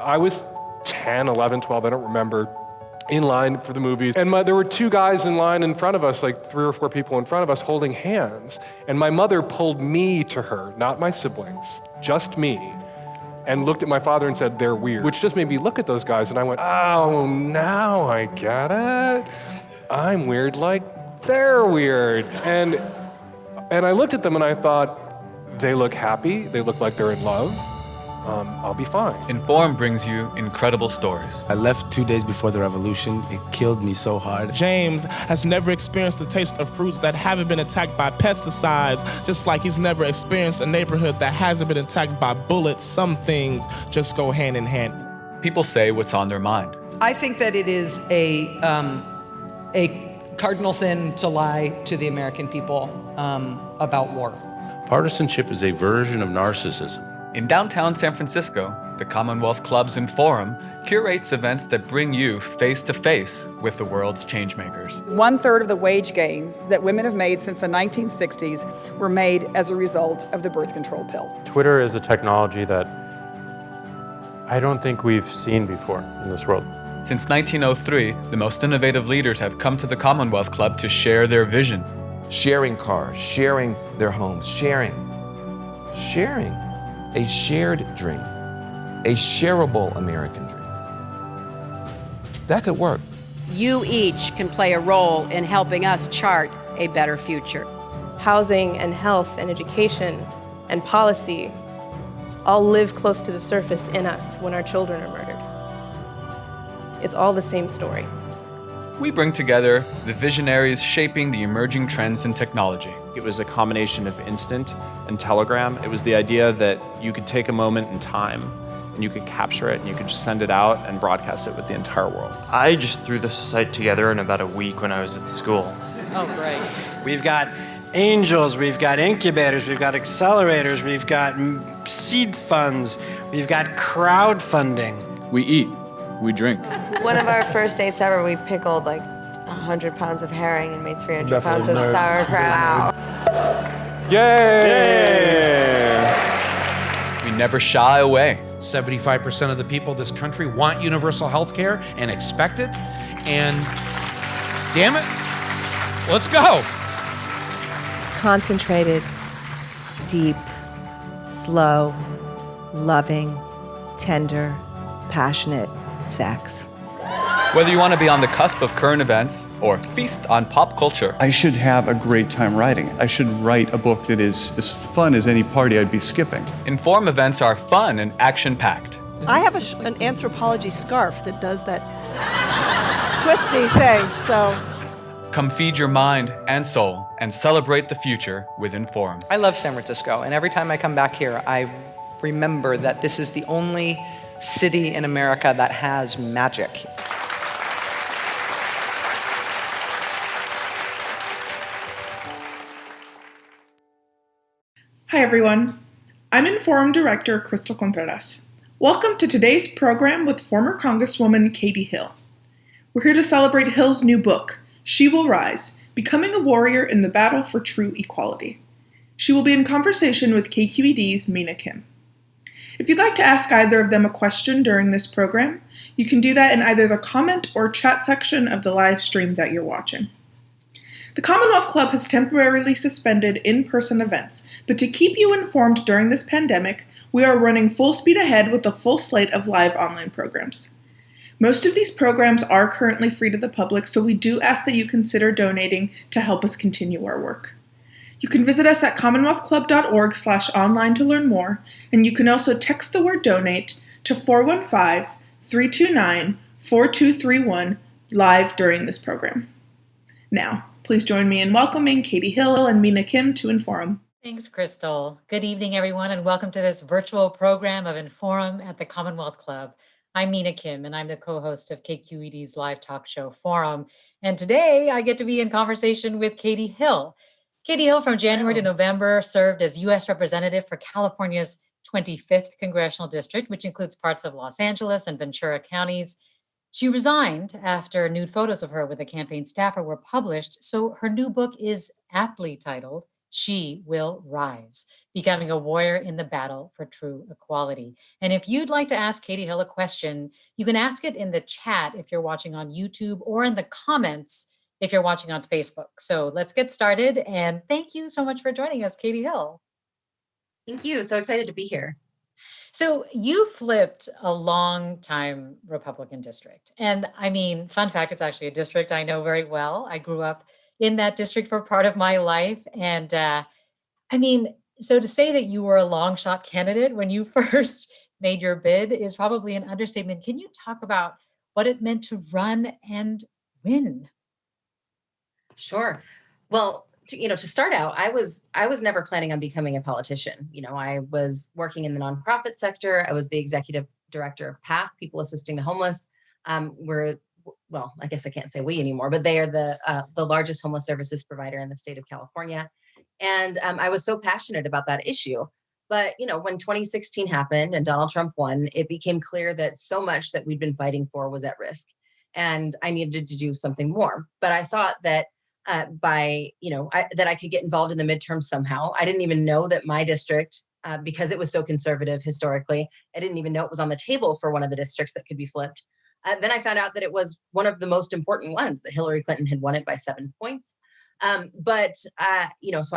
I was 10, 11, 12, I don't remember, in line for the movies. And there were two guys in line in front of us, like 3 or 4 people in front of us holding hands. And my mother pulled me to her, not my siblings, just me, and looked at my father and said, "They're weird," which just made me look at those guys. And I went, oh, now I get it. I'm weird like they're weird. And I looked at them and I thought, they look happy. They look like they're in love. I'll be fine. Inform brings you incredible stories. I left 2 days before the revolution. It killed me so hard. James has never experienced the taste of fruits that haven't been attacked by pesticides, just like he's never experienced a neighborhood that hasn't been attacked by bullets. Some things just go hand in hand. People say what's on their mind. I think that it is a cardinal sin to lie to the American people about war. Partisanship is a version of narcissism. In downtown San Francisco, the Commonwealth Club's Inforum curates events that bring you face to face with the world's changemakers. 1/3 of the wage gains that women have made since the 1960s were made as a result of the birth control pill. Twitter is a technology that I don't think we've seen before in this world. Since 1903, the most innovative leaders have come to the Commonwealth Club to share their vision. Sharing cars, sharing their homes, sharing. A shared dream, a shareable American dream. That could work. You each can play a role in helping us chart a better future. Housing and health and education and policy all live close to the surface in us when our children are murdered. It's all the same story. We bring together the visionaries shaping the emerging trends in technology. It was a combination of instant and telegram. It was the idea that you could take a moment in time and you could capture it and you could just send it out and broadcast it with the entire world. I just threw the site together in about a week when I was at school. Oh, great. We've got angels, we've got incubators, we've got accelerators, we've got seed funds, we've got crowdfunding. We eat, we drink. One of our first dates ever, we pickled like 100 pounds of herring and made 300 pounds of sauerkraut. Yay! We never shy away. 75% of the people of this country want universal health care and expect it. And damn it, let's go. Concentrated, deep, slow, loving, tender, passionate sex. Whether you want to be on the cusp of current events or feast on pop culture. I should have a great time writing it. I should write a book that is as fun as any party I'd be skipping. Inform events are fun and action-packed. I have an anthropology scarf that does that twisty thing, so. Come feed your mind and soul and celebrate the future with Inform. I love San Francisco, and every time I come back here, I remember that this is the only city in America that has magic. Hi everyone, I'm Inform Director Crystal Contreras. Welcome to today's program with former Congresswoman Katie Hill. We're here to celebrate Hill's new book, She Will Rise, Becoming a Warrior in the Battle for True Equality. She will be in conversation with KQED's Mina Kim. If you'd like to ask either of them a question during this program, you can do that in either the comment or chat section of the live stream that you're watching. The Commonwealth Club has temporarily suspended in-person events, but to keep you informed during this pandemic, we are running full speed ahead with a full slate of live online programs. Most of these programs are currently free to the public, so we do ask that you consider donating to help us continue our work. You can visit us at commonwealthclub.org/online to learn more, and you can also text the word donate to 415-329-4231 live during this program. Now, please join me in welcoming Katie Hill and Mina Kim to Inform. Thanks, Crystal. Good evening, everyone, and welcome to this virtual program of Inform at the Commonwealth Club. I'm Mina Kim, and I'm the co-host of KQED's live talk show Forum. And today, I get to be in conversation with Katie Hill. Katie Hill, from January to November, served as U.S. Representative for California's 25th Congressional District, which includes parts of Los Angeles and Ventura counties. She resigned after nude photos of her with a campaign staffer were published, so her new book is aptly titled, She will rise, becoming a warrior in the battle for true equality. And if you'd like to ask Katie Hill a question, you can ask it in the chat if you're watching on YouTube, or in the comments if you're watching on Facebook. So let's get started. And thank you so much for joining us, Katie Hill. Thank you. So excited to be here. So you flipped a long time Republican district. And I mean, fun fact, it's actually a district I know very well. I grew up in that district for part of my life. And I mean, so to say that you were a long shot candidate when you first made your bid is probably an understatement. Can you talk about what it meant to run and win? Sure. Well, to start out, I was never planning on becoming a politician. I was working in the nonprofit sector. I was the executive director of PATH, People Assisting the Homeless. Well, I guess I can't say we anymore, but they are the largest homeless services provider in the state of California. And I was so passionate about that issue. But, when 2016 happened and Donald Trump won, it became clear that so much that we'd been fighting for was at risk. And I needed to do something more. But I thought that that I could get involved in the midterms somehow. I didn't even know that my district, because it was so conservative historically, I didn't even know it was on the table for one of the districts that could be flipped. Then I found out that it was one of the most important ones, that Hillary Clinton had won it by 7 points. So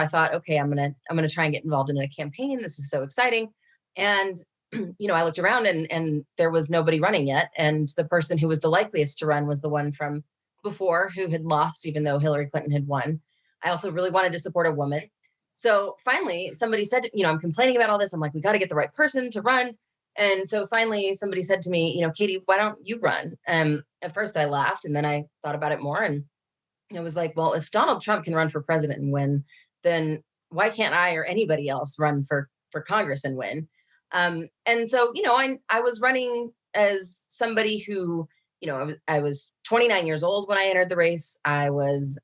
I thought, okay, I'm gonna try and get involved in a campaign. This is so exciting. And I looked around and there was nobody running yet. And the person who was the likeliest to run was the one from before, who had lost, even though Hillary Clinton had won. I also really wanted to support a woman. So finally, somebody said, I'm complaining about all this. I'm like, we got to get the right person to run. And so finally, somebody said to me, Katie, why don't you run? At first I laughed, and then I thought about it more. And I was like, well, if Donald Trump can run for president and win, then why can't I or anybody else run for Congress and win? And so, I was running as somebody who, I was 29 years old when I entered the race. I was,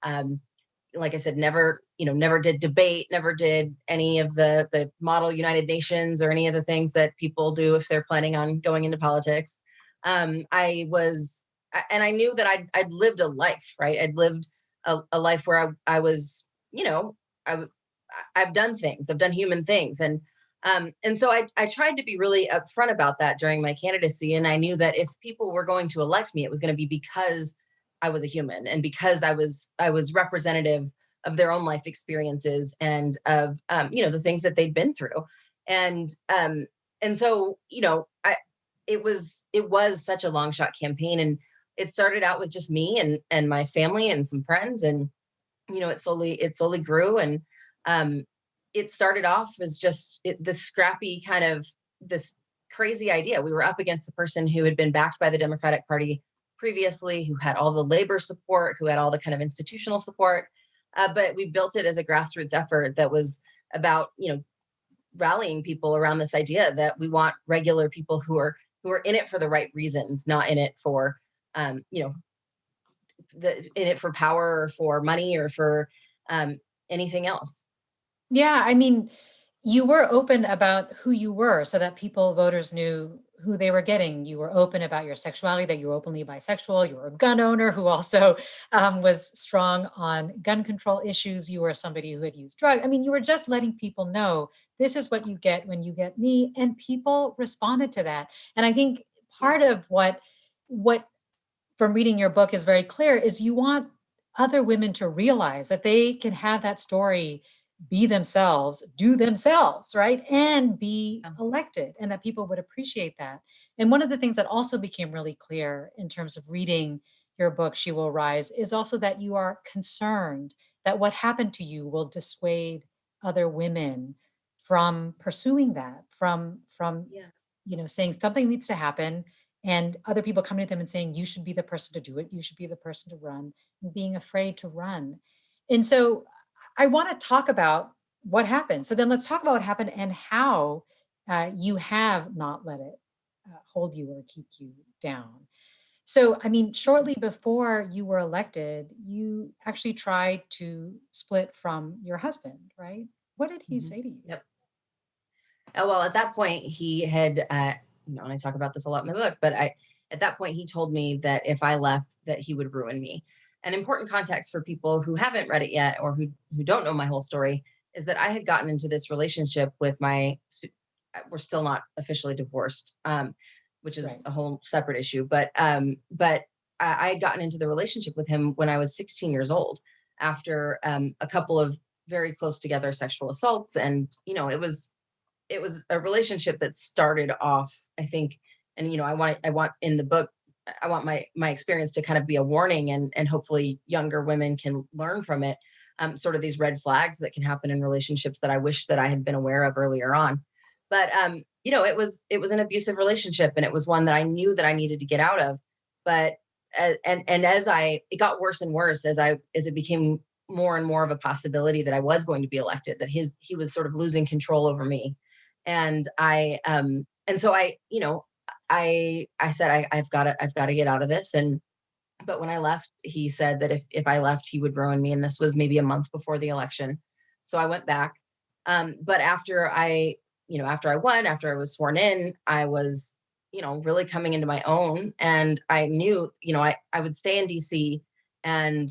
like I said, never did debate, never did any of the model United Nations or any of the things that people do if they're planning on going into politics. And I knew that I'd lived a life, right? I'd lived a life where I was, I've done things, I've done human things. And so I tried to be really upfront about that during my candidacy. And I knew that if people were going to elect me, it was going to be because I was a human and because I was representative of their own life experiences and of, the things that they'd been through. And so, it was such a long shot campaign, and it started out with just me and my family and some friends. And, it slowly grew. And, it started off as just this scrappy kind of this crazy idea. We were up against the person who had been backed by the Democratic Party previously, who had all the labor support, who had all the kind of institutional support. But we built it as a grassroots effort that was about, rallying people around this idea that we want regular people who are in it for the right reasons, not in it for, in it for power or for money or for anything else. Yeah, I mean, you were open about who you were so that voters knew who they were getting. You were open about your sexuality, that you were openly bisexual. You were a gun owner who also was strong on gun control issues. You were somebody who had used drugs. I mean, you were just letting people know this is what you get when you get me. And people responded to that. And I think part of what from reading your book is very clear is you want other women to realize that they can have that story, be themselves, do themselves, right? And be elected, and that people would appreciate that. And one of the things that also became really clear in terms of reading your book, She Will Rise, is also that you are concerned that what happened to you will dissuade other women from pursuing that, from saying something needs to happen, and other people coming to them and saying, you should be the person to do it, you should be the person to run, and being afraid to run. And so I want to talk about what happened. So then let's talk about what happened and how you have not let it hold you or keep you down. So, I mean, shortly before you were elected, you actually tried to split from your husband, right? What did he say to you? Yep. Oh, well, at that point, he had, and I talk about this a lot in the book, but at that point, he told me that if I left, that he would ruin me. An important context for people who haven't read it yet or who don't know my whole story is that I had gotten into this relationship with we're still not officially divorced, which is a whole separate issue. But I had gotten into the relationship with him when I was 16 years old, after a couple of very close together sexual assaults. And, it was a relationship that started off, I think, and, I want in the book, I want my experience to kind of be a warning, and hopefully younger women can learn from it. Sort of these red flags that can happen in relationships that I wish that I had been aware of earlier on. But, it was an abusive relationship, and it was one that I knew that I needed to get out of. But, it got worse and worse as it became more and more of a possibility that I was going to be elected, that he was sort of losing control over me. And so I said, I've got to get out of this. But when I left, he said that if I left, he would ruin me. And this was maybe a month before the election. So I went back. But after I won, after I was sworn in, I was, really coming into my own. And I knew, I would stay in DC, and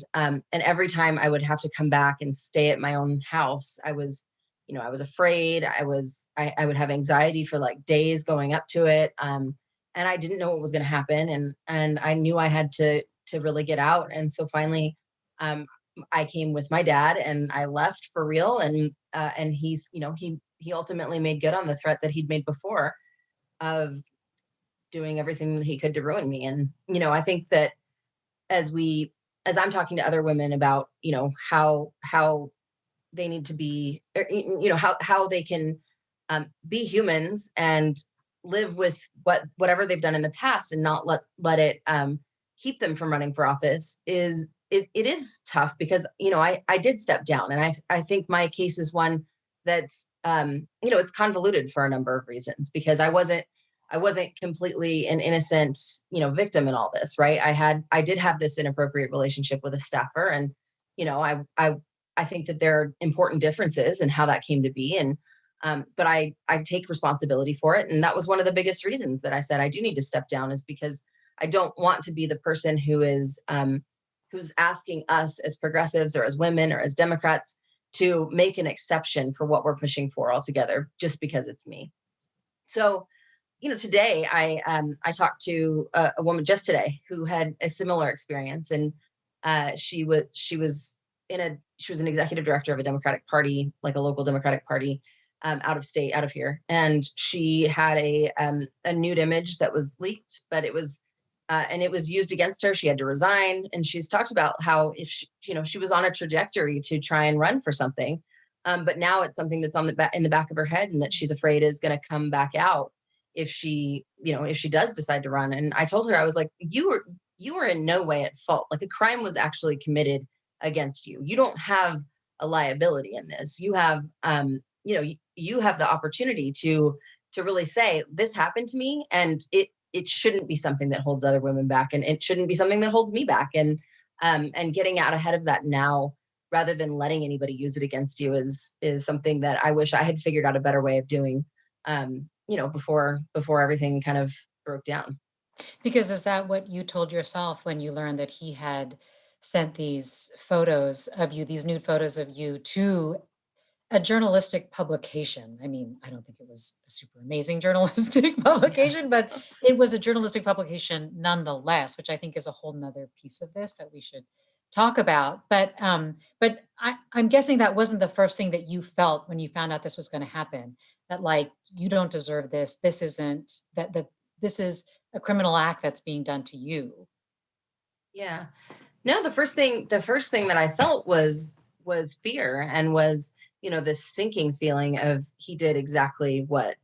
every time I would have to come back and stay at my own house, I was afraid. I would have anxiety for like days going up to it. And I didn't know what was going to happen. And I knew I had to really get out. And so finally, I came with my dad, and I left for real. And he's, he ultimately made good on the threat that he'd made before of doing everything that he could to ruin me. And, I think that as I'm talking to other women about, how they need to be, how they can be humans and live with whatever they've done in the past, and not let it keep them from running for office, it is tough, because, I did step down, and I think my case is one that's, it's convoluted for a number of reasons, because I wasn't completely an innocent, victim in all this, right? I did have this inappropriate relationship with a staffer, and, I think that there are important differences in how that came to be. And, but I take responsibility for it. And that was one of the biggest reasons that I said I do need to step down, is because I don't want to be the person who is, who's asking us as progressives or as women or as Democrats to make an exception for what we're pushing for altogether, just because it's me. So, today I talked to a woman just today who had a similar experience, and she was an executive director of a Democratic Party, like a local Democratic Party, out of state, out of here. And she had a nude image that was leaked, but it was used against her. She had to resign. And she's talked about how if she was on a trajectory to try and run for something, but now it's something that's in the back of her head, and that she's afraid is going to come back out if she does decide to run. And I told her, I was like, you were in no way at fault. Like, a crime was actually committed against you. You don't have a liability in this. You have, you have the opportunity to really say, this happened to me, and it shouldn't be something that holds other women back, and it shouldn't be something that holds me back. And getting out ahead of that now, rather than letting anybody use it against you, is something that I wish I had figured out a better way of doing, before everything kind of broke down. Because is that what you told yourself when you learned that he had sent these photos of you, these nude photos of you, to a journalistic publication? I mean, I don't think it was a super amazing journalistic publication, but it was a journalistic publication nonetheless, which I think is a whole nother piece of this that we should talk about. But I'm guessing that wasn't the first thing that you felt when you found out this was going to happen, that like, you don't deserve this. This isn't that this is a criminal act that's being done to you. Yeah. No, the first thing that I felt was fear, and was, this sinking feeling of, he did exactly what,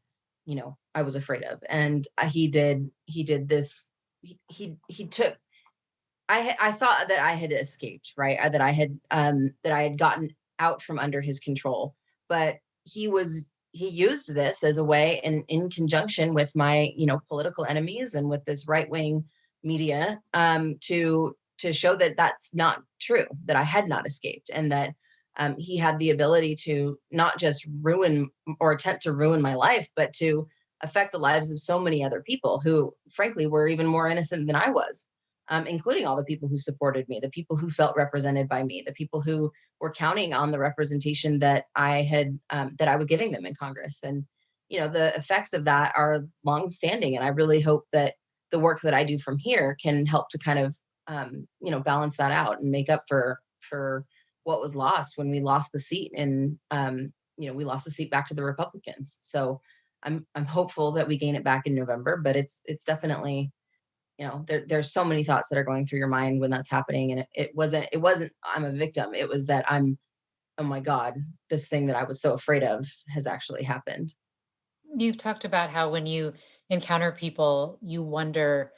I was afraid of. And he did this, he took, I thought that I had escaped, right? That I had gotten out from under his control, but he used this as a way, in conjunction with my, political enemies and with this right-wing media, to show that that's not true, that I had not escaped, and that he had the ability to not just ruin or attempt to ruin my life, but to affect the lives of so many other people who, frankly, were even more innocent than I was. including all the people who supported me, the people who felt represented by me, the people who were counting on the representation that I had, that I was giving them in Congress. And, you know, the effects of that are longstanding. And I really hope that the work that I do from here can help to kind of, you know, balance that out and make up for what was lost when we lost the seat. And, you know, we lost the seat back to the Republicans. So I'm hopeful that we gain it back in November, but it's definitely, you know, there's so many thoughts that are going through your mind when that's happening. And it wasn't, I'm a victim. It was that oh my God, this thing that I was so afraid of has actually happened. You've talked about how when you encounter people, you wonder,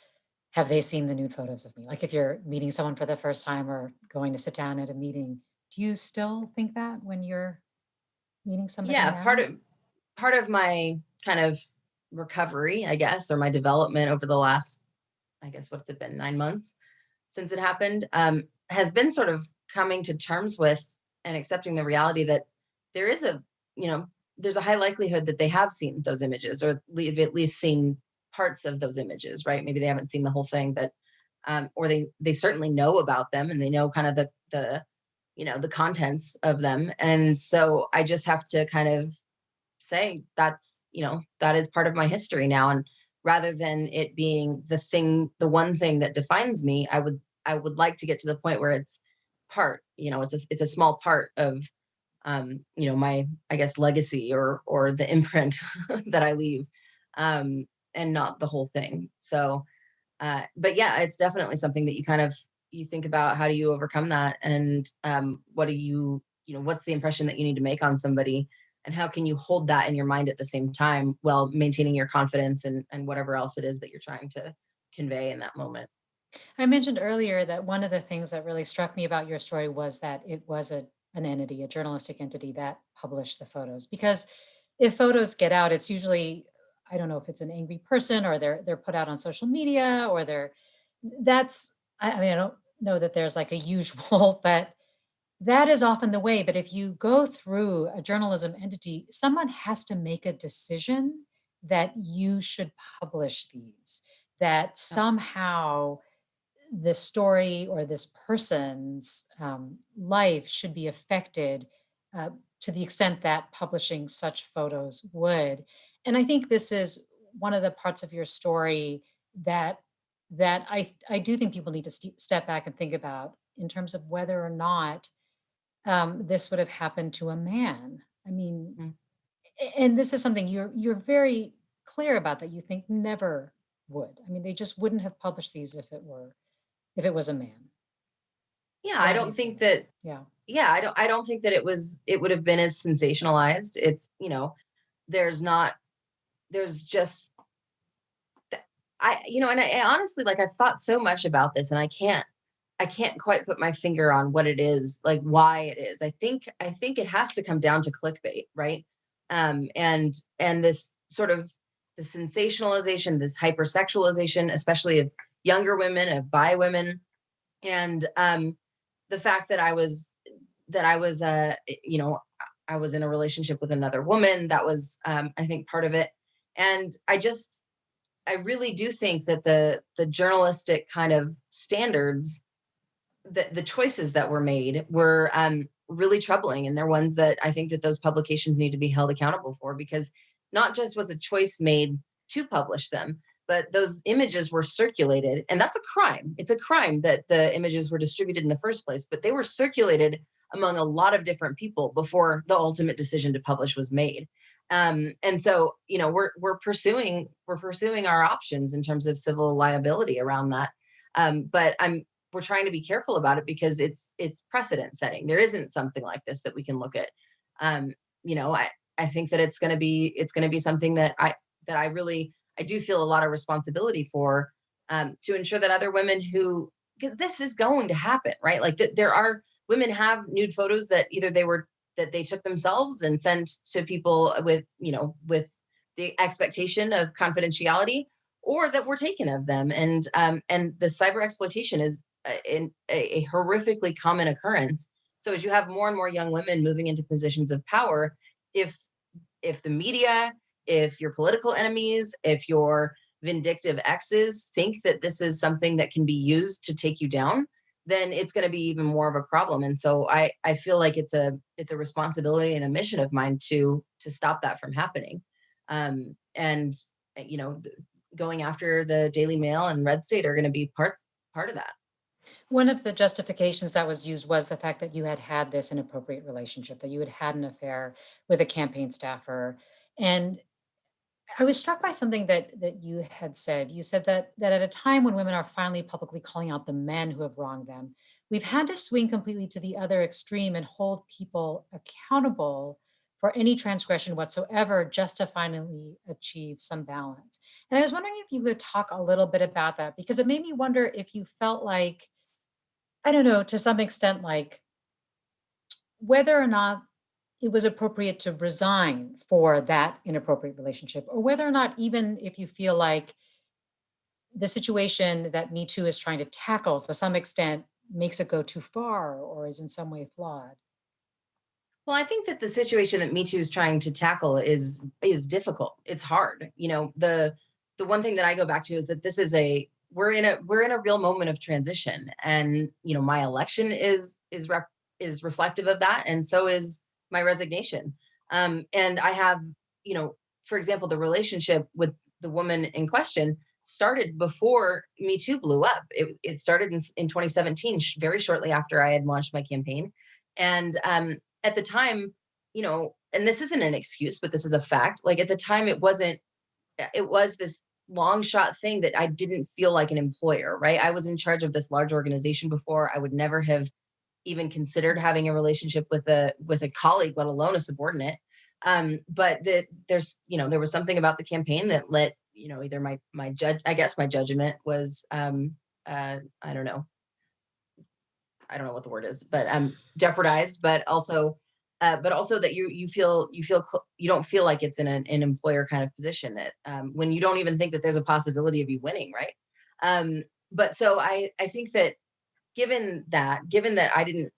have they seen the nude photos of me? Like if you're meeting someone for the first time or going to sit down at a meeting, do you still think that when you're meeting somebody? Yeah, now? part of my kind of recovery, I guess, or my development over the last, I guess, what's it been, 9 months since it happened, has been sort of coming to terms with and accepting the reality that there is there's a high likelihood that they have seen those images, or they've at least seen parts of those images, right? Maybe they haven't seen the whole thing, but or they certainly know about them, and they know kind of the the contents of them. And so I just have to kind of say that's, that is part of my history now. And rather than it being the one thing that defines me, I would like to get to the point where it's it's a small part of my, I guess, legacy or the imprint that I leave, and not the whole thing. So, but yeah, it's definitely something that you think about, how do you overcome that? And what's the impression that you need to make on somebody, and how can you hold that in your mind at the same time while maintaining your confidence and whatever else it is that you're trying to convey in that moment. I mentioned earlier that one of the things that really struck me about your story was that it was an entity, a journalistic entity that published the photos. Because if photos get out, it's usually, I don't know if it's an angry person, or they're put out on social media, or I mean, I don't know that there's like a usual, but that is often the way. But if you go through a journalism entity, someone has to make a decision that you should publish these, that somehow this story or this person's life should be affected to the extent that publishing such photos would. And I think this is one of the parts of your story that I do think people need to step back and think about, in terms of whether or not this would have happened to a man. I mean, and this is something you're very clear about, that you think never would. I mean, they just wouldn't have published these if it was a man. Yeah, I don't think that. Yeah, I don't think that it would have been as sensationalized. It's, there's just, and I honestly, like, I've thought so much about this, and I can't quite put my finger on what it is, like why it is. I think it has to come down to clickbait, right? And this sort of the sensationalization, this hypersexualization, especially of younger women, of bi women, and the fact that I was I was in a relationship with another woman. That was, I think, part of it. And I really do think that the journalistic kind of standards, the choices that were made were really troubling. And they're ones that I think that those publications need to be held accountable for, because not just was a choice made to publish them, but those images were circulated. And that's a crime. It's a crime that the images were distributed in the first place, but they were circulated among a lot of different people before the ultimate decision to publish was made. And so, we're pursuing our options in terms of civil liability around that. But we're trying to be careful about it, because it's precedent setting. There isn't something like this that we can look at. I think that it's going to be something that I do feel a lot of responsibility for, to ensure that other women because this is going to happen, right? Like there are women have nude photos that either that they took themselves and sent to people with the expectation of confidentiality, or that were taken of them. And the cyber exploitation is a horrifically common occurrence. So as you have more and more young women moving into positions of power, if the media, if your political enemies, if your vindictive exes think that this is something that can be used to take you down, then it's going to be even more of a problem. And so I feel like it's a responsibility and a mission of mine to stop that from happening. And going after the Daily Mail and Red State are going to be part of that. One of the justifications that was used was the fact that you had this inappropriate relationship, that you had an affair with a campaign staffer. And I was struck by something that you had said. You said that at a time when women are finally publicly calling out the men who have wronged them, we've had to swing completely to the other extreme and hold people accountable for any transgression whatsoever, just to finally achieve some balance. And I was wondering if you could talk a little bit about that, because it made me wonder if you felt like, I don't know, to some extent, like whether or not it was appropriate to resign for that inappropriate relationship, or whether or not, even if you feel like the situation that Me Too is trying to tackle to some extent makes it go too far or is in some way flawed. Well, I think that the situation that Me Too is trying to tackle is difficult. It's hard. The one thing that I go back to is that this is we're in a real moment of transition, and my election is reflective of that, and so is my resignation. And I have, for example, the relationship with the woman in question started before Me Too blew up. It started in 2017, very shortly after I had launched my campaign, and at the time, and this isn't an excuse, but this is a fact. Like at the time, it was this long shot thing that I didn't feel like an employer, right? I was in charge of this large organization before. I would never have even considered having a relationship with a colleague, let alone a subordinate. But there was something about the campaign that let, either my judgment was, I don't know what the word is, but jeopardized, but also that you don't feel like it's in an employer kind of position, that when you don't even think that there's a possibility of you winning, right? But so I think that given that I didn't,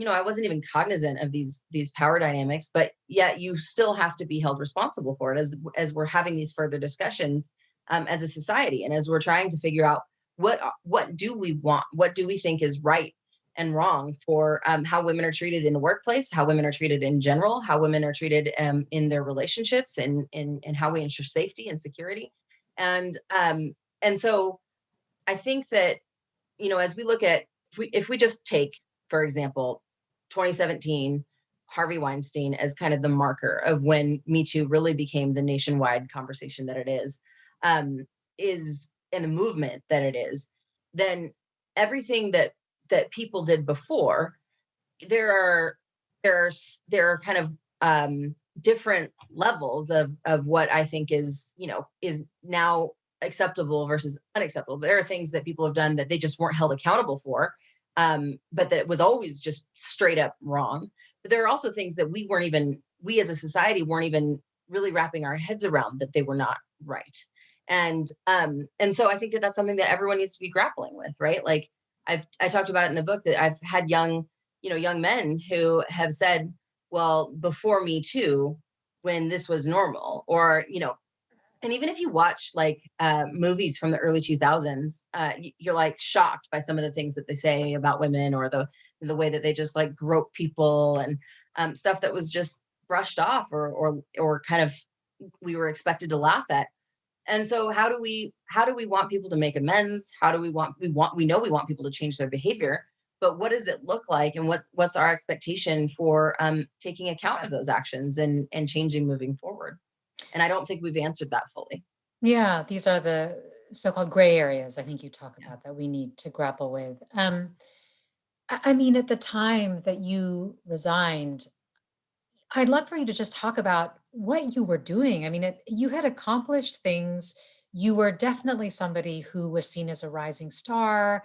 I wasn't even cognizant of these power dynamics, but yet you still have to be held responsible for it as we're having these further discussions as a society, and as we're trying to figure out what do we want, what do we think is right and wrong for how women are treated in the workplace, how women are treated in general, how women are treated in their relationships, and how we ensure safety and security. And so I think that, as we look at, if we just take, for example, 2017, Harvey Weinstein as kind of the marker of when Me Too really became the nationwide conversation that it is and the movement that it is, then everything that people did before, there are kind of different levels of what I think is now acceptable versus unacceptable. There are things that people have done that they just weren't held accountable for, but that it was always just straight up wrong. But there are also things that we as a society weren't even really wrapping our heads around, that they were not right. And so I think that that's something that everyone needs to be grappling with, right? Like I talked about it in the book, that I've had young men who have said, well, before Me Too, when this was normal, or, and even if you watch like movies from the early 2000s, you're like shocked by some of the things that they say about women, or the way that they just like grope people and stuff that was just brushed off or kind of we were expected to laugh at. And so how do we want people to make amends? We know we want people to change their behavior, but what does it look like? And what's our expectation for taking account of those actions and changing moving forward? And I don't think we've answered that fully. Yeah, these are the so-called gray areas I think you talk about that we need to grapple with. I mean, at the time that you resigned, I'd love for you to just talk about what you were doing. I mean, you had accomplished things. You were definitely somebody who was seen as a rising star.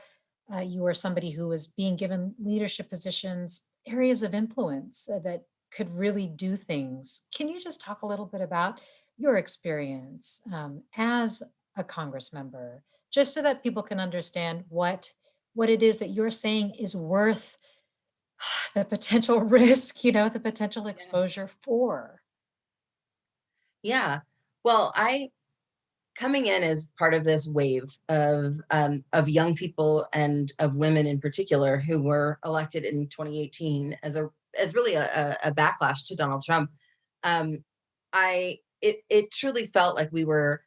You were somebody who was being given leadership positions, areas of influence that could really do things. Can you just talk a little bit about your experience as a Congress member, just so that people can understand what it is that you're saying is worth the potential risk, the potential exposure for? Yeah. Well, coming in as part of this wave of young people and of women in particular who were elected in 2018 as really a backlash to Donald Trump, it truly felt like we were,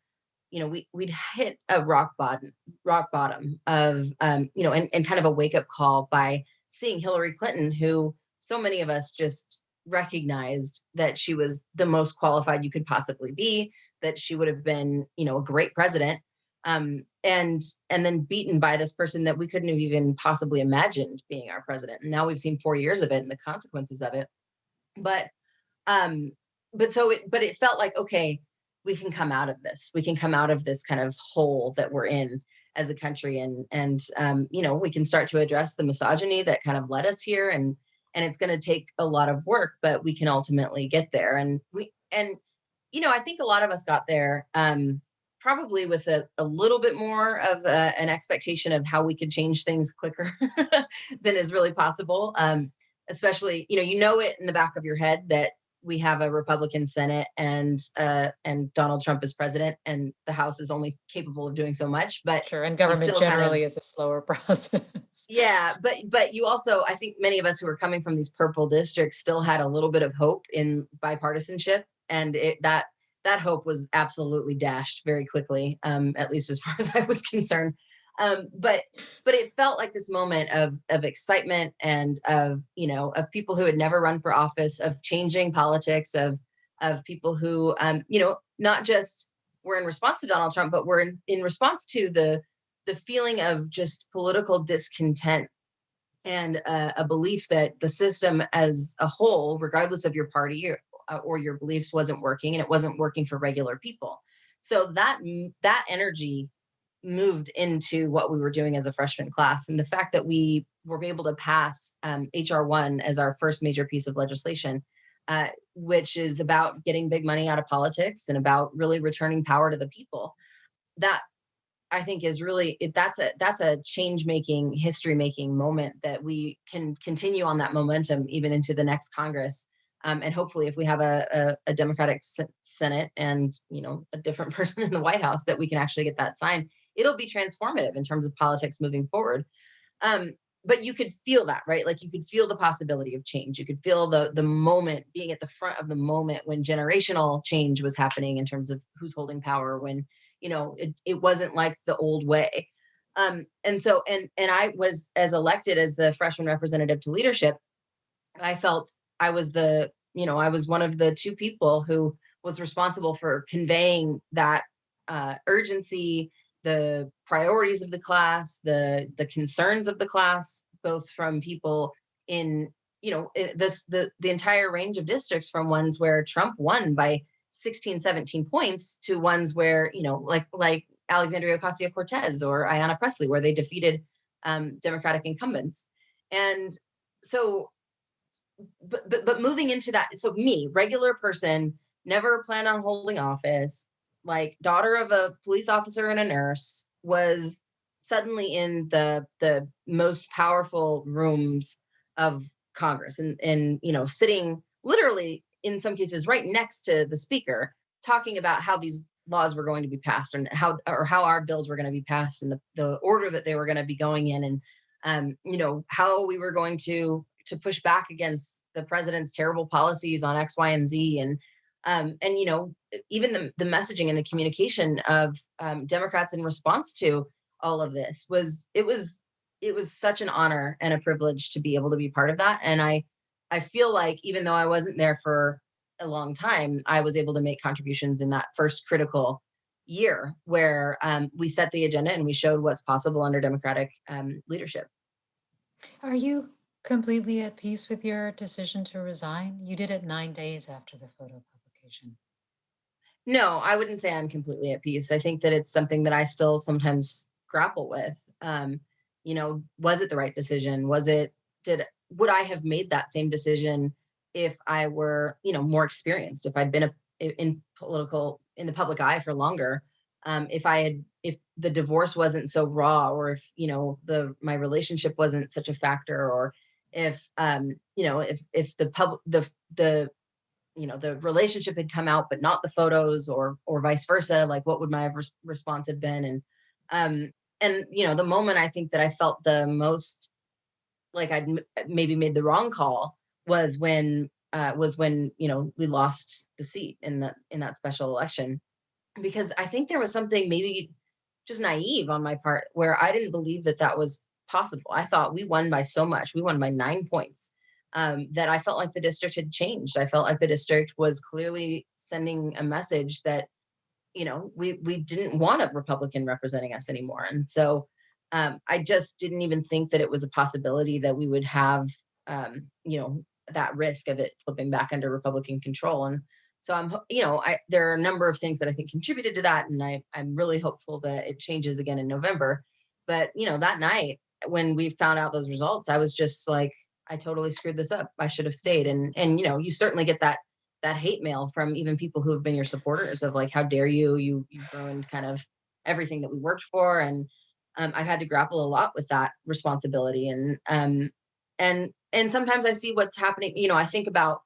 we'd hit a rock bottom of, and kind of a wake up call by seeing Hillary Clinton, who so many of us just recognized that she was the most qualified you could possibly be, that she would have been, a great president, and then beaten by this person that we couldn't have even possibly imagined being our president. And now we've seen 4 years of it and the consequences of it. But it felt like, okay, we can come out of this. We can come out of this kind of hole that we're in as a country, and we can start to address the misogyny that kind of led us here, and it's going to take a lot of work, but we can ultimately get there. And I think a lot of us got there probably with a little bit more of an expectation of how we could change things quicker than is really possible. Especially, it in the back of your head that we have a Republican Senate and Donald Trump is president, and the House is only capable of doing so much. But sure, and government generally is a slower process. Yeah, but you also, I think many of us who are coming from these purple districts still had a little bit of hope in bipartisanship, and that hope was absolutely dashed very quickly, at least as far as I was concerned. But it felt like this moment of excitement and of people who had never run for office, of changing politics, of people who not just were in response to Donald Trump, but were in response to the feeling of just political discontent and a belief that the system as a whole, regardless of your party or your beliefs, wasn't working, and it wasn't working for regular people. So that energy moved into what we were doing as a freshman class. And the fact that we were able to pass HR 1 as our first major piece of legislation, which is about getting big money out of politics and about really returning power to the people, that I think is really, that's a change-making, history-making moment that we can continue on that momentum even into the next Congress. And hopefully if we have a Democratic Senate and, a different person in the White House, that we can actually get that signed. It'll be transformative in terms of politics moving forward. But you could feel that, right? Like you could feel the possibility of change. You could feel the moment, being at the front of the moment when generational change was happening in terms of who's holding power, when, it wasn't like the old way. And I was, as elected as the freshman representative to leadership, I felt I was I was one of the two people who was responsible for conveying that urgency, the priorities of the class, the concerns of the class, both from people in, the entire range of districts, from ones where Trump won by 16, 17 points to ones where, like Alexandria Ocasio-Cortez or Ayanna Pressley, where they defeated Democratic incumbents. And so, but moving into that, so me, regular person, never planned on holding office, like daughter of a police officer and a nurse, was suddenly in the most powerful rooms of Congress and sitting literally in some cases right next to the speaker, talking about how these laws were going to be passed and how our bills were going to be passed and the order that they were going to be going in, and how we were going to push back against the president's terrible policies on X, Y, and Z, and even the messaging and the communication of Democrats in response to all of this was such an honor and a privilege to be able to be part of that. And I feel like even though I wasn't there for a long time, I was able to make contributions in that first critical year where we set the agenda and we showed what's possible under Democratic leadership. Are you completely at peace with your decision to resign? You did it 9 days after the photo publication. No, I wouldn't say I'm completely at peace. I think that it's something that I still sometimes grapple with. Was it the right decision? Would I have made that same decision if I were, more experienced, if I'd been in the public eye for longer, if the divorce wasn't so raw, or if, my relationship wasn't such a factor, or if, if the the relationship had come out, but not the photos, or vice versa. Like, what would my response have been? And the moment I think that I felt the most like I'd maybe made the wrong call was when we lost the seat in that special election, because I think there was something maybe just naive on my part where I didn't believe that was possible. I thought we won by so much. We won by 9 points. That I felt like the district had changed. I felt like the district was clearly sending a message that, we didn't want a Republican representing us anymore. And so I just didn't even think that it was a possibility that we would have, that risk of it flipping back under Republican control. And so there are a number of things that I think contributed to that. And I'm really hopeful that it changes again in November. But, that night when we found out those results, I was just like, I totally screwed this up. I should have stayed. And you certainly get that hate mail from even people who have been your supporters of like, how dare you? You've ruined kind of everything that we worked for. And I've had to grapple a lot with that responsibility. And sometimes I see what's happening. I think about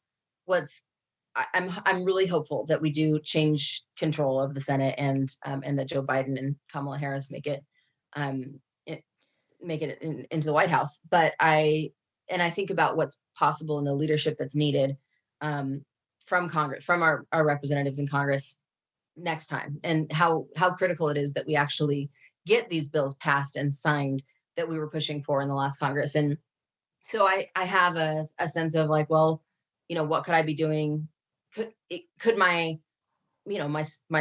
I'm really hopeful that we do change control of the Senate and that Joe Biden and Kamala Harris make it into the White House. But I think about what's possible in the leadership that's needed from Congress, from our representatives in Congress next time, and how critical it is that we actually get these bills passed and signed that we were pushing for in the last Congress. And so I have a sense of like, well, what could I be doing? Could my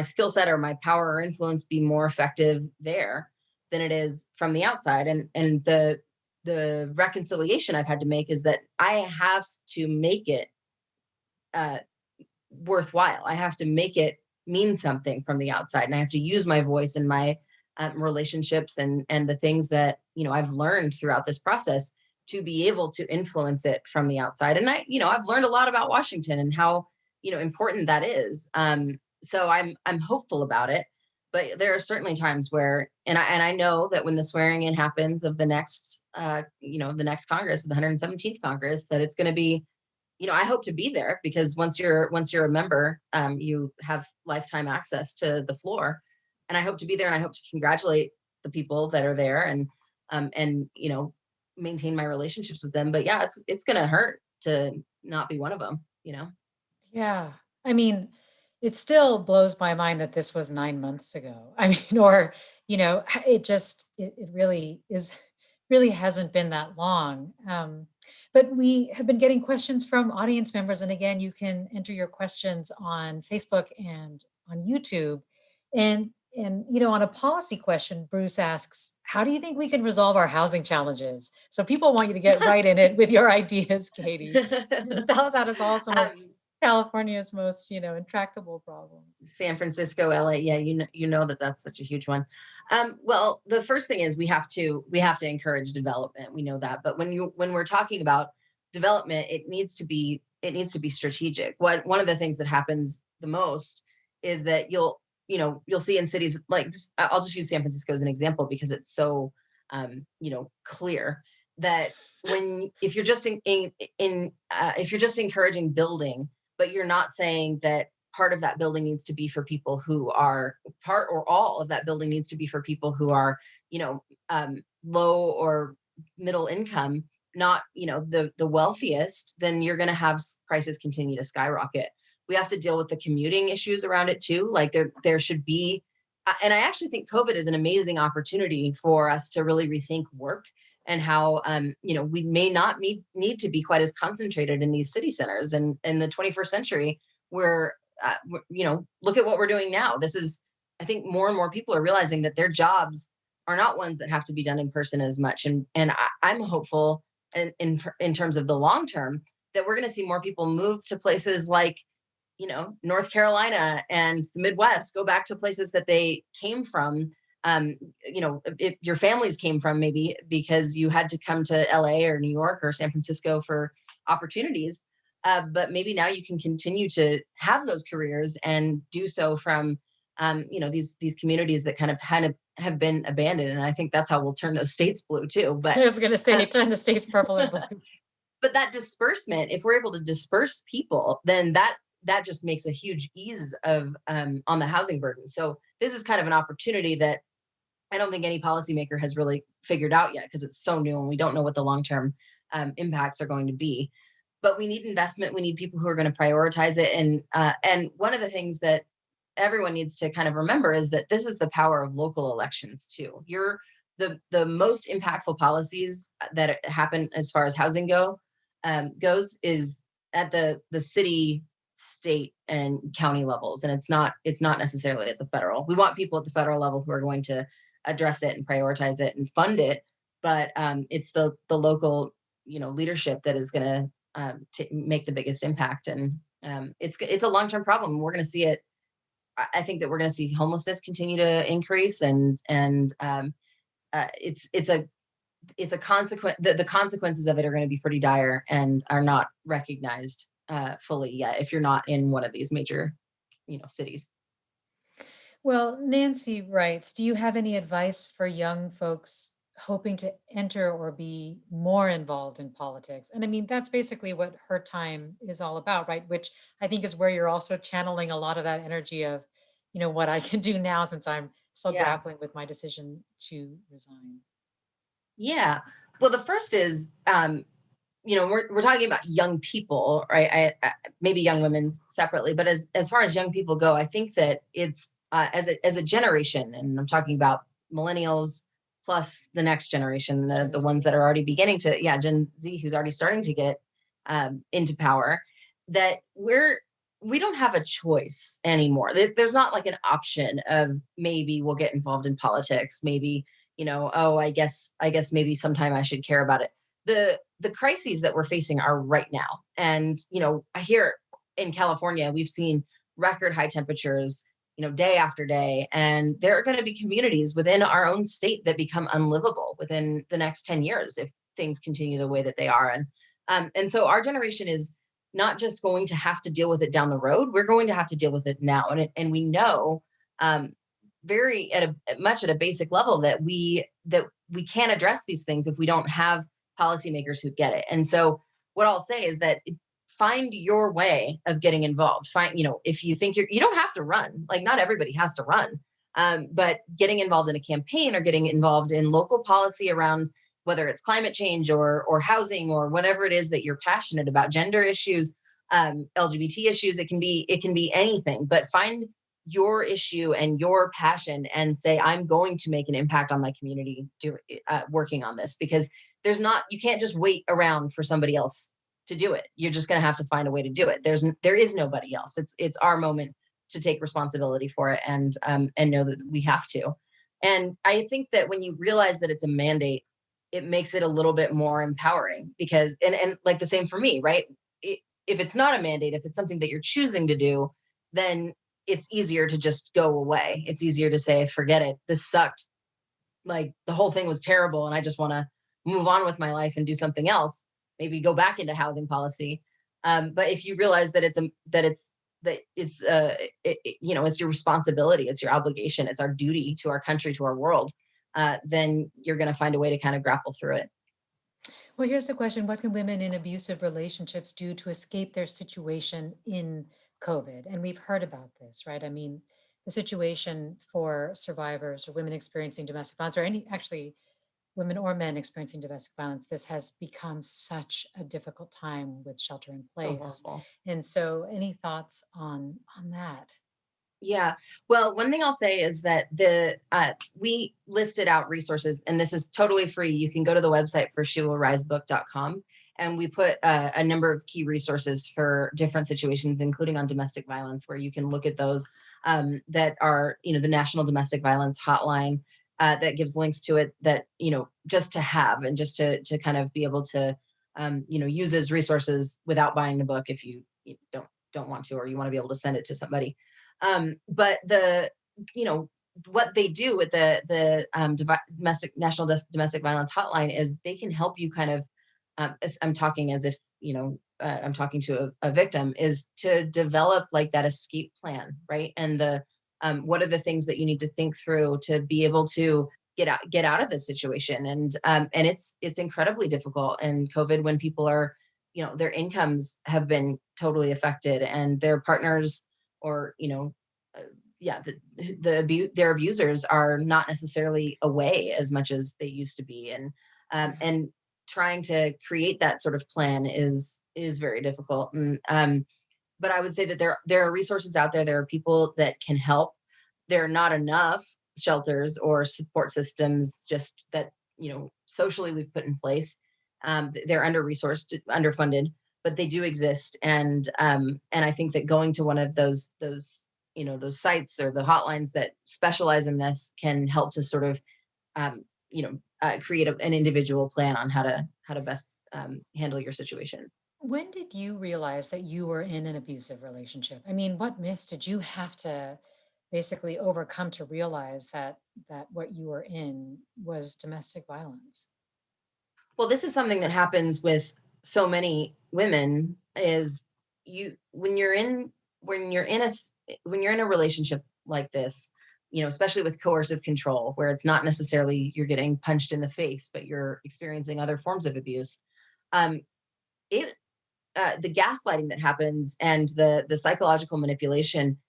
skill set or my power or influence be more effective there than it is from the outside? And the reconciliation I've had to make is that I have to make it worthwhile. I have to make it mean something from the outside, and I have to use my voice and my relationships and the things that I've learned throughout this process to be able to influence it from the outside. And I've learned a lot about Washington and how important that is. So I'm hopeful about it. But there are certainly times where, and I know that when the swearing in happens of the next, the next Congress, the 117th Congress, that it's going to be, I hope to be there, because once you're a member, you have lifetime access to the floor, and I hope to be there, and I hope to congratulate the people that are there and maintain my relationships with them. But yeah, it's going to hurt to not be one of them. Yeah. I mean, it still blows my mind that this was 9 months ago. I mean, or, it really hasn't been that long. But we have been getting questions from audience members. And again, you can enter your questions on Facebook and on YouTube. And on a policy question, Bruce asks, how do you think we can resolve our housing challenges? So people want you to get right in it with your ideas, Katie. Tell us how to solve some of California's most, intractable problems. San Francisco, LA. Yeah, you know that's such a huge one. Well, the first thing is we have to encourage development. We know that, but when we're talking about development, it needs to be strategic. One of the things that happens the most is that you'll see in cities like this, I'll just use San Francisco as an example because it's so clear that if you're just if you're just encouraging building, but you're not saying that part of that building needs to be for people who are all of that building needs to be for people who are, low or middle income, not, the wealthiest, then you're going to have prices continue to skyrocket. We have to deal with the commuting issues around it too. Like there should be, and I actually think COVID is an amazing opportunity for us to really rethink work and how, we may not need to be quite as concentrated in these city centers. And in the 21st century, we're, look at what we're doing now. I think more and more people are realizing that their jobs are not ones that have to be done in person as much. And I'm hopeful in terms of the long term that we're going to see more people move to places like, North Carolina and the Midwest, go back to places that they came from. If your families came from, maybe because you had to come to LA or New York or San Francisco for opportunities. But maybe now you can continue to have those careers and do so from, these communities that kind of have been abandoned. And I think that's how we'll turn those states blue too. But I was going to say, turn the states purple and blue. But that disbursement, if we're able to disperse people, then that that just makes a huge ease of on the housing burden. So this is kind of an opportunity that I don't think any policymaker has really figured out yet, because it's so new and we don't know what the long-term impacts are going to be. But we need investment. We need people who are going to prioritize it. And one of the things that everyone needs to kind of remember is that this is the power of local elections too. You're the most impactful policies that happen as far as housing goes is at the city, state, and county levels, and it's not necessarily at the federal. We want people at the federal level who are going to address it and prioritize it and fund it, but it's the local leadership that is going to make the biggest impact, and it's a long-term problem. We're going to see it. I think that we're going to see homelessness continue to increase, and it's a consequence. The consequences of it are going to be pretty dire and are not recognized fully yet if you're not in one of these major, cities. Well, Nancy writes, do you have any advice for young folks hoping to enter or be more involved in politics? And I mean, that's basically what Her Time is all about, right? Which I think is where you're also channeling a lot of that energy of, what I can do now since I'm still grappling with my decision to resign. Yeah. Well, the first is, we're talking about young people, right? I maybe young women separately, but as far as young people go, I think that it's as a generation, and I'm talking about millennials plus the next generation, the ones that are already beginning to, Gen Z, who's already starting to get into power, that we don't have a choice anymore. There's not like an option of maybe we'll get involved in politics, maybe, I guess maybe sometime I should care about it. The crises that we're facing are right now. And, here in California, we've seen record high temperatures, day after day. And there are going to be communities within our own state that become unlivable within the next 10 years if things continue the way that they are. And so our generation is not just going to have to deal with it down the road. We're going to have to deal with it now. And we know very much at a basic level that we can't address these things if we don't have policymakers who get it. And so what I'll say is that find your way of getting involved. If you think you don't have to run, like not everybody has to run, but getting involved in a campaign or getting involved in local policy around whether it's climate change or housing or whatever it is that you're passionate about, gender issues, LGBT issues, it can be anything, but find your issue and your passion and say, I'm going to make an impact on my community working on this, because you can't just wait around for somebody else to do it. You're just going to have to find a way to do it. There is nobody else. It's our moment to take responsibility for it and know that we have to. And I think that when you realize that it's a mandate, it makes it a little bit more empowering, because, and like the same for me, right? If it's not a mandate, if it's something that you're choosing to do, then it's easier to just go away. It's easier to say, forget it. This sucked. Like the whole thing was terrible. And I just want to move on with my life and do something else, maybe go back into housing policy. But if you realize that it's your responsibility, it's your obligation, it's our duty to our country, to our world, then you're going to find a way to kind of grapple through it. Well, here's the question. What can women in abusive relationships do to escape their situation in COVID? And we've heard about this, right? I mean, the situation for survivors or women experiencing domestic violence, or actually women or men experiencing domestic violence, this has become such a difficult time with shelter in place. And so any thoughts on that? Yeah. Well, one thing I'll say is that we listed out resources, and this is totally free. You can go to the website for shewillrisebook.com, and we put a number of key resources for different situations, including on domestic violence, where you can look at those that are, the National Domestic Violence Hotline that gives links to it that, just to have and just to kind of be able to, use as resources without buying the book if you don't want to, or you want to be able to send it to somebody. But what they do with the National Domestic Violence Hotline is they can help you kind of, I'm talking as if, I'm talking to a victim, is to develop like that escape plan, right? And what are the things that you need to think through to be able to get out of this situation? And it's incredibly difficult. And COVID, when people are their incomes have been totally affected, and their partners or, their abusers are not necessarily away as much as they used to be. And trying to create that sort of plan is very difficult. And but I would say that there are resources out there. There are people that can help. There are not enough shelters or support systems just that, socially we've put in place. They're under-resourced, underfunded, but they do exist. And I think that going to one of those sites or the hotlines that specialize in this can help to sort of, create an individual plan on how to best handle your situation. When did you realize that you were in an abusive relationship? I mean, what myths did you have to basically overcome to realize that what you were in was domestic violence? Well, this is something that happens with so many women is when you're in a relationship like this, especially with coercive control, where it's not necessarily you're getting punched in the face, but you're experiencing other forms of abuse. The gaslighting that happens and the psychological manipulation,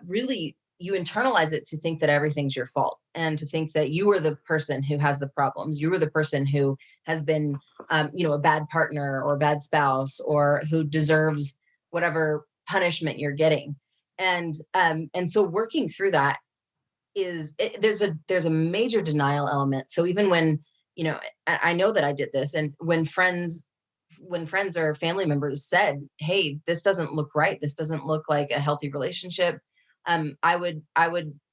really you internalize it to think that everything's your fault and to think that you are the person who has the problems. You are the person who has been, a bad partner or a bad spouse or who deserves whatever punishment you're getting. And so working through that there's a major denial element. So even when, I know that I did this, and when friends or family members said, "Hey, this doesn't look right. This doesn't look like a healthy relationship." I would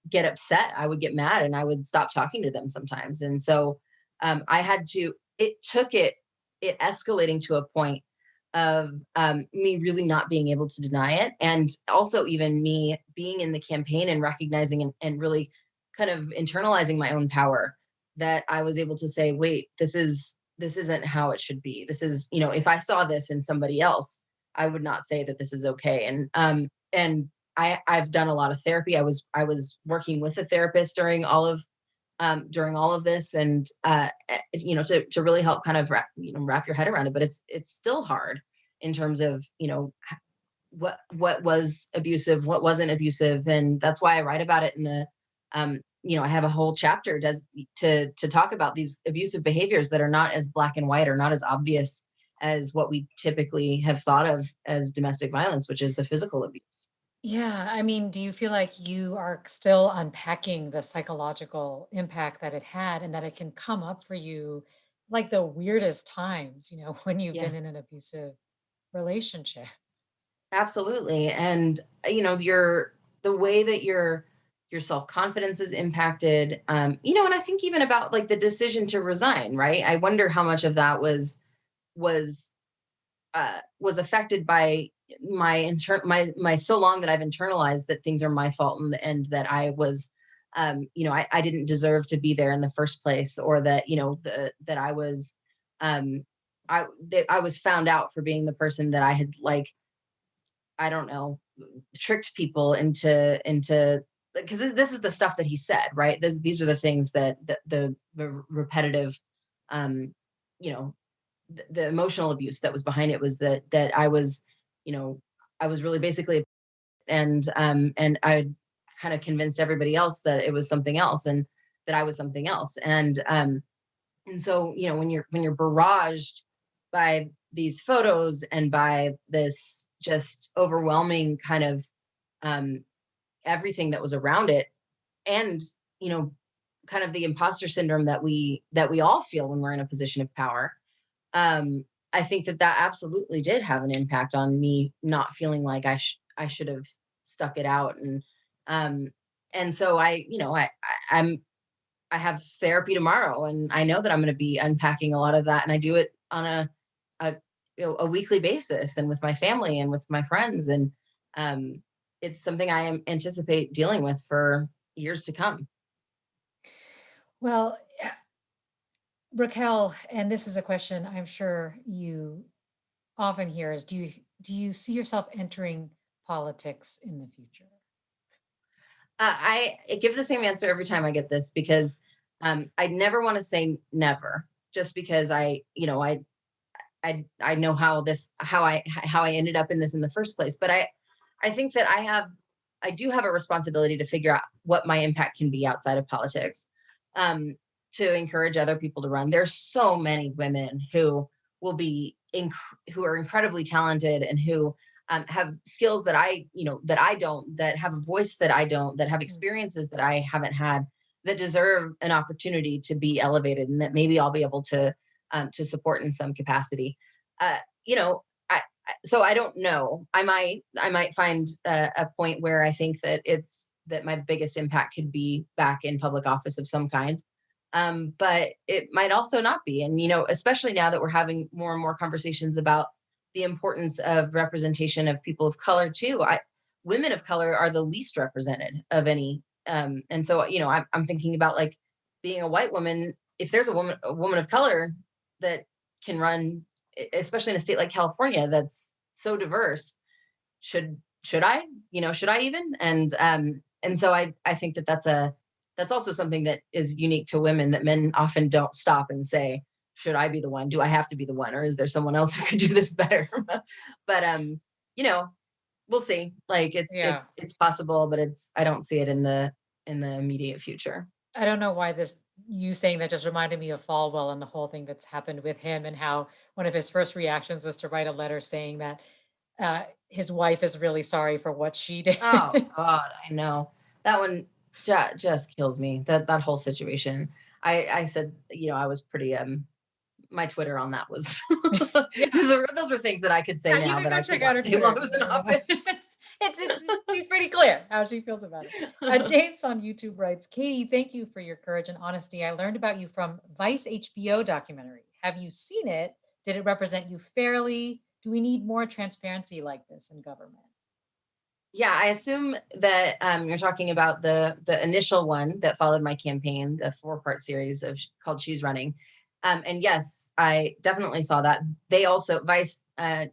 get upset. I would get mad, and I would stop talking to them sometimes. And so it took it escalating to a point of me really not being able to deny it. And also even me being in the campaign and recognizing and really kind of internalizing my own power, that I was able to say, wait, this isn't how it should be. This is, if I saw this in somebody else, I would not say that this is okay. And I've done a lot of therapy. I was working with a therapist during all of this, and to really help kind of wrap your head around it. But it's still hard in terms of what was abusive, what wasn't abusive, and that's why I write about it in the I have a whole chapter to talk about these abusive behaviors that are not as black and white or not as obvious as what we typically have thought of as domestic violence, which is the physical abuse. Yeah, I mean, do you feel like you are still unpacking the psychological impact that it had and that it can come up for you like the weirdest times, when you've Yeah. been in an abusive relationship? Absolutely. And the way that your self-confidence is impacted, and I think even about like the decision to resign, right? I wonder how much of that was affected by my so long that I've internalized that things are my fault, and that I was I didn't deserve to be there in the first place, or that that I was I was found out for being the person that I had, like, I don't know, tricked people into, because this is the stuff that he said, right? These are the things that the repetitive, you know, the emotional abuse that was behind it was that I was, I was really basically, and I kind of convinced everybody else that it was something else, and that I was something else. And so, when you're barraged by these photos and by this just overwhelming kind of everything that was around it, and kind of the imposter syndrome that we all feel when we're in a position of power, I think that absolutely did have an impact on me not feeling like I should have stuck it out. And so I have therapy tomorrow, and I know that I'm going to be unpacking a lot of that, and I do it on a weekly basis, and with my family and with my friends, and it's something I anticipate dealing with for years to come. Well, Raquel, and this is a question I'm sure you often hear, is do you see yourself entering politics in the future? I give the same answer every time I get this, because I never want to say never, just because I I know how I ended up in this in the first place. But I think that I do have a responsibility to figure out what my impact can be outside of politics, to encourage other people to run. There's so many women who will be who are incredibly talented and who have skills that I don't, that have a voice that I don't, that have experiences that I haven't had, that deserve an opportunity to be elevated, and that maybe I'll be able to support in some capacity. So I don't know. I might find a point where I think that my biggest impact could be back in public office of some kind. But it might also not be. And, especially now that we're having more and more conversations about the importance of representation of people of color too. Women of color are the least represented of any. And so, I'm thinking about like being a white woman. If there's a woman of color that can run, especially in a state like California, that's so diverse, should I even? And so I think that's also something that is unique to women, that men often don't stop and say, should I be the one? Do I have to be the one? Or is there someone else who could do this better? But, we'll see. Like it's possible, but I don't see it in the immediate future. I don't know why you saying that just reminded me of Falwell and the whole thing that's happened with him, and how one of his first reactions was to write a letter saying that his wife is really sorry for what she did. Oh God, I know. That one just kills me. That whole situation. I said, I was pretty my Twitter on that was those were things that I could say now that I could not say while I was in office. It's pretty clear how she feels about it. James on YouTube writes, Katie, thank you for your courage and honesty. I learned about you from Vice HBO documentary. Have you seen it? Did it represent you fairly? Do we need more transparency like this in government? Yeah, I assume that you're talking about the initial one that followed my campaign, the 4-part series called She's Running. And yes, I definitely saw that. They also, Vice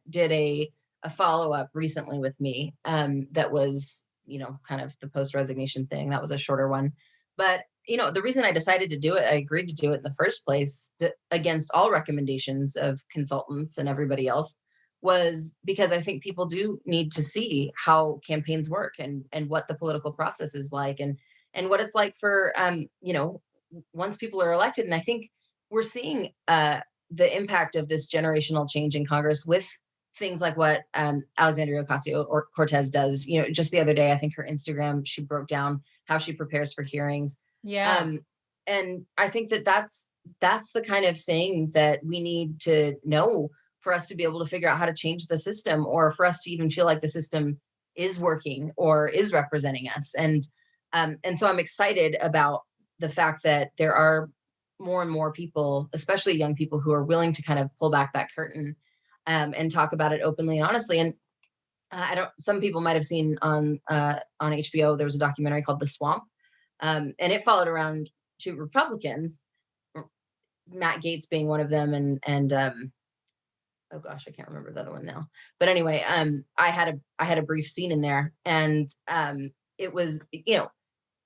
did a follow-up recently with me that was, kind of the post-resignation thing. That was a shorter one. But, the reason I decided to do it, I agreed to do it in the first place, against all recommendations of consultants and everybody else, was because I think people do need to see how campaigns work and what the political process is like and what it's like for, once people are elected. And I think we're seeing the impact of this generational change in Congress with things like what Alexandria Ocasio-Cortez does. Just the other day, I think her Instagram, she broke down how she prepares for hearings. Yeah. And I think that's the kind of thing that we need to know for us to be able to figure out how to change the system, or for us to even feel like the system is working or is representing us. And so I'm excited about the fact that there are more and more people, especially young people, who are willing to kind of pull back that curtain and talk about it openly and honestly. And some people might have seen on HBO, there was a documentary called The Swamp, and it followed around 2 Republicans, Matt Gaetz being one of them, and oh gosh, I can't remember the other one now. But anyway, I had a brief scene in there, and it was,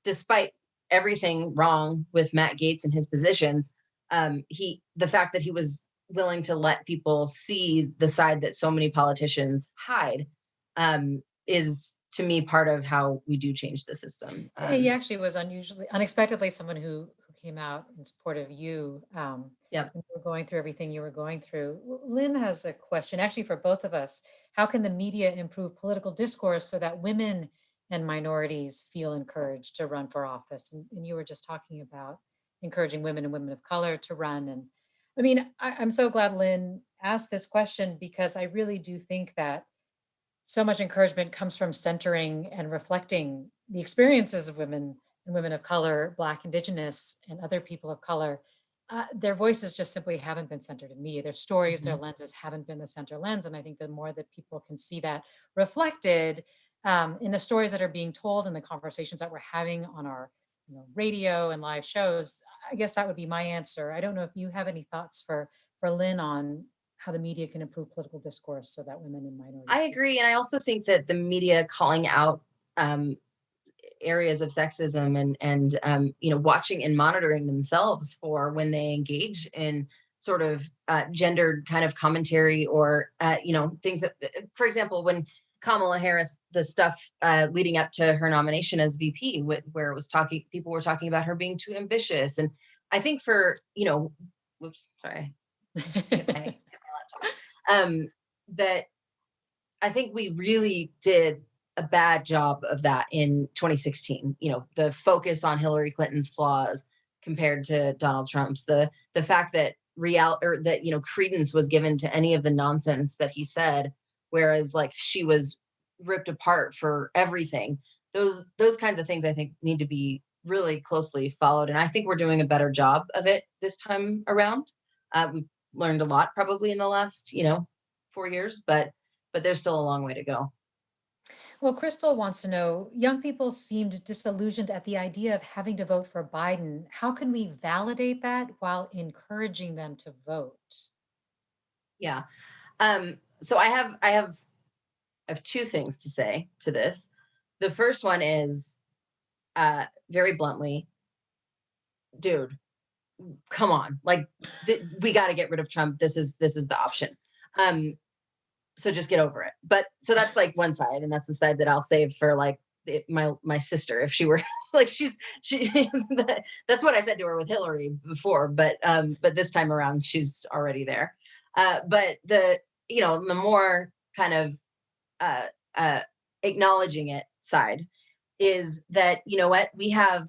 despite everything wrong with Matt Gaetz and his positions, the fact that he was willing to let people see the side that so many politicians hide, is to me part of how we do change the system. He actually was unexpectedly someone who came out in support of you. Yeah, when you were going through everything you were going through. Lynn has a question, actually, for both of us. How can the media improve political discourse so that women and minorities feel encouraged to run for office? And you were just talking about encouraging women and women of color to run. And I mean, I'm so glad Lynn asked this question, because I really do think that so much encouragement comes from centering and reflecting the experiences of women and women of color, Black, Indigenous, and other people of color. Their voices just simply haven't been centered in media. Their stories, their lenses haven't been the center lens. And I think the more that people can see that reflected in the stories that are being told and the conversations that we're having on our radio and live shows, I guess that would be my answer. I don't know if you have any thoughts for Lynn on how the media can improve political discourse so that women and minorities. I agree. And I also think that the media calling out areas of sexism and watching and monitoring themselves for when they engage in sort of gendered kind of commentary or things that, for example, when Kamala Harris, the stuff leading up to her nomination as VP, where it was people were talking about her being too ambitious, and I think for whoops, sorry, hit my laptop. That I think we really did a bad job of that in 2016. The focus on Hillary Clinton's flaws compared to Donald Trump's, the fact that credence was given to any of the nonsense that he said, whereas like she was ripped apart for everything. Those kinds of things I think need to be really closely followed, and I think we're doing a better job of it this time around. We've learned a lot probably in the last 4 years, but there's still a long way to go. Well, Crystal wants to know, young people seemed disillusioned at the idea of having to vote for Biden. How can we validate that while encouraging them to vote? Yeah. So I have two things to say to this. The first one is very bluntly, dude, come on. Like we got to get rid of Trump. This is the option. So just get over it. But so that's like one side, and that's the side that I'll save for like my sister, if she were like, she that's what I said to her with Hillary before, but this time around she's already there. But the more kind of acknowledging it side is that, what we have,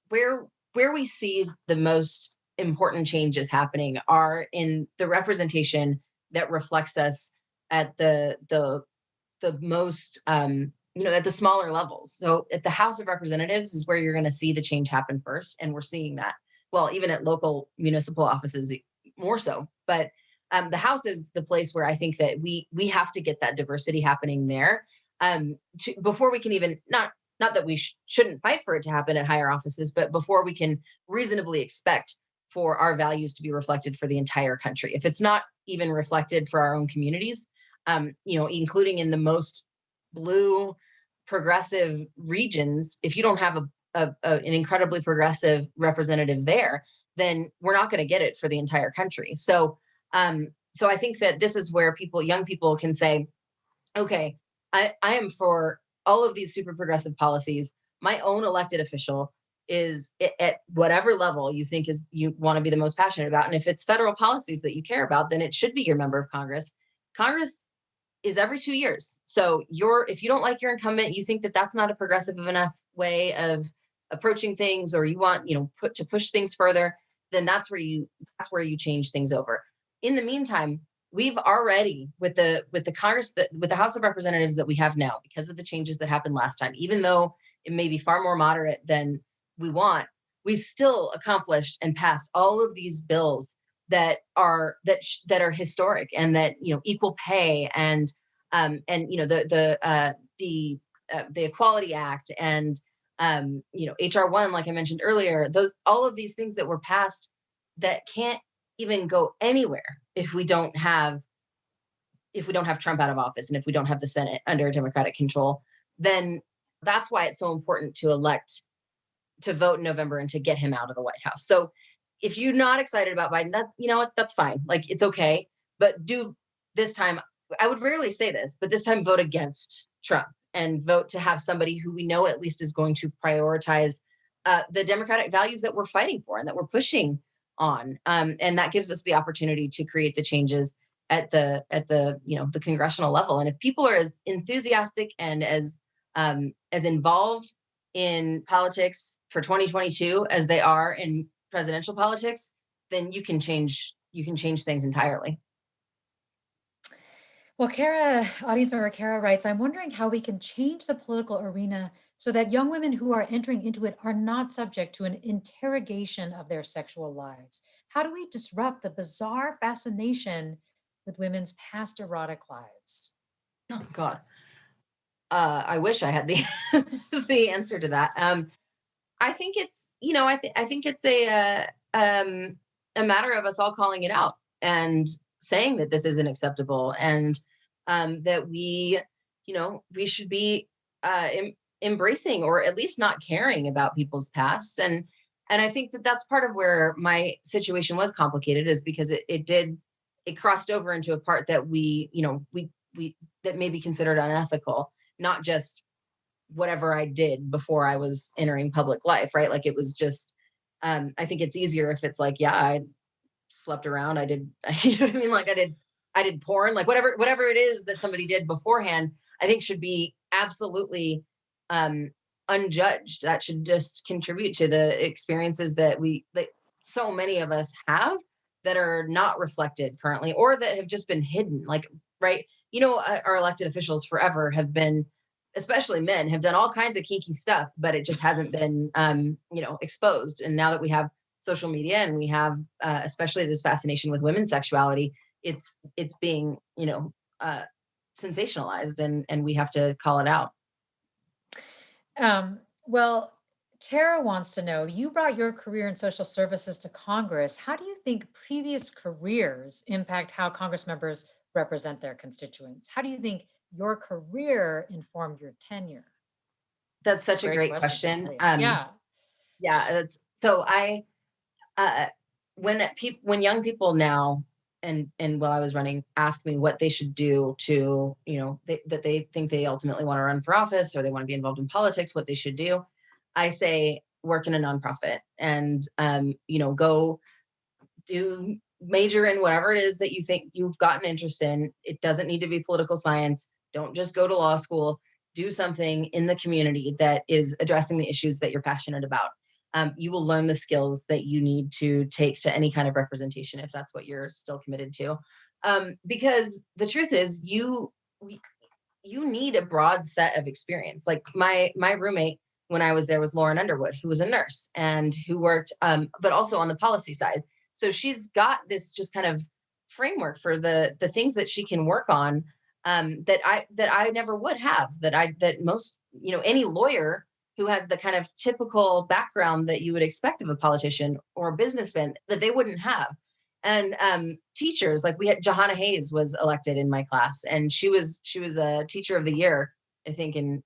where we see the most important changes happening are in the representation that reflects us at the most at the smaller levels. So at the House of Representatives is where you're going to see the change happen first, and we're seeing that. Well, even at local municipal offices more so, but the House is the place where I think that we have to get that diversity happening there before we can even not that we shouldn't fight for it to happen at higher offices, but before we can reasonably expect for our values to be reflected for the entire country. If it's not even reflected for our own communities, including in the most blue progressive regions, if you don't have an incredibly progressive representative there, then we're not going to get it for the entire country. So I think that this is where young people can say, okay, I am for all of these super progressive policies. My own elected official is at whatever level you think you want to be the most passionate about. And if it's federal policies that you care about, then it should be your member of Congress. Congress is every 2 years. So if you don't like your incumbent, you think that that's not a progressive enough way of approaching things, or you want, to push things further, then that's where you change things over. In the meantime, we've already with the Congress, with the House of Representatives that we have now, because of the changes that happened last time, even though it may be far more moderate than we want, we still accomplished and passed all of these bills that are historic, and that equal pay and the Equality Act and HR 1, like I mentioned earlier, all of these things that were passed that can't even go anywhere if we don't have Trump out of office, and if we don't have the Senate under Democratic control. Then that's why it's so important to vote in November and to get him out of the White House. So if you're not excited about Biden, that's fine. Like, it's okay. But do this time, I would rarely say this, but this time vote against Trump and vote to have somebody who we know at least is going to prioritize the democratic values that we're fighting for and that we're pushing on. And that gives us the opportunity to create the changes at the congressional level. And if people are as enthusiastic and as involved in politics for 2022 as they are in presidential politics, then you can change things entirely. Well, Kara, audience member Kara writes, I'm wondering how we can change the political arena so that young women who are entering into it are not subject to an interrogation of their sexual lives. How do we disrupt the bizarre fascination with women's past erotic lives? Oh God. I wish I had the answer to that. I think it's, I think it's a matter of us all calling it out and saying that this isn't acceptable, and that we should be embracing, or at least not caring about people's pasts. And And I think that that's part of where my situation was complicated, is because it crossed over into a part that we that may be considered unethical, not just whatever I did before I was entering public life, right? Like it was just, I think it's easier if it's like, yeah, I slept around, I did, you know what I mean? Like I did porn, like whatever it is that somebody did beforehand, I think should be absolutely unjudged. That should just contribute to the experiences that so many of us have that are not reflected currently, or that have just been hidden. Like, right, our elected officials forever have been, especially men, have done all kinds of kinky stuff, but it just hasn't been exposed. And now that we have social media and we have especially this fascination with women's sexuality, it's being sensationalized, and we have to call it out. Well, Tara wants to know, you brought your career in social services to Congress. How do you think previous careers impact how Congress members represent their constituents? How do you think your career informed your tenure? That's such a great question. Yeah. That's so when young people now and while I was running ask me what they should do to, that they think they ultimately want to run for office or they want to be involved in politics, what they should do, I say work in a nonprofit and go do major in whatever it is that you think you've got an interest in. It doesn't need to be political science. Don't just go to law school. Do something in the community that is addressing the issues that you're passionate about. You will learn the skills that you need to take to any kind of representation, if that's what you're still committed to. Because the truth is, you need a broad set of experience. Like my roommate when I was there was Lauren Underwood, who was a nurse and who worked, but also on the policy side. So she's got this just kind of framework for the things that she can work on that I never would have. That most any lawyer who had the kind of typical background that you would expect of a politician or a businessman, that they wouldn't have. And teachers, like we had Johanna Hayes was elected in my class, and she was a teacher of the year, I think in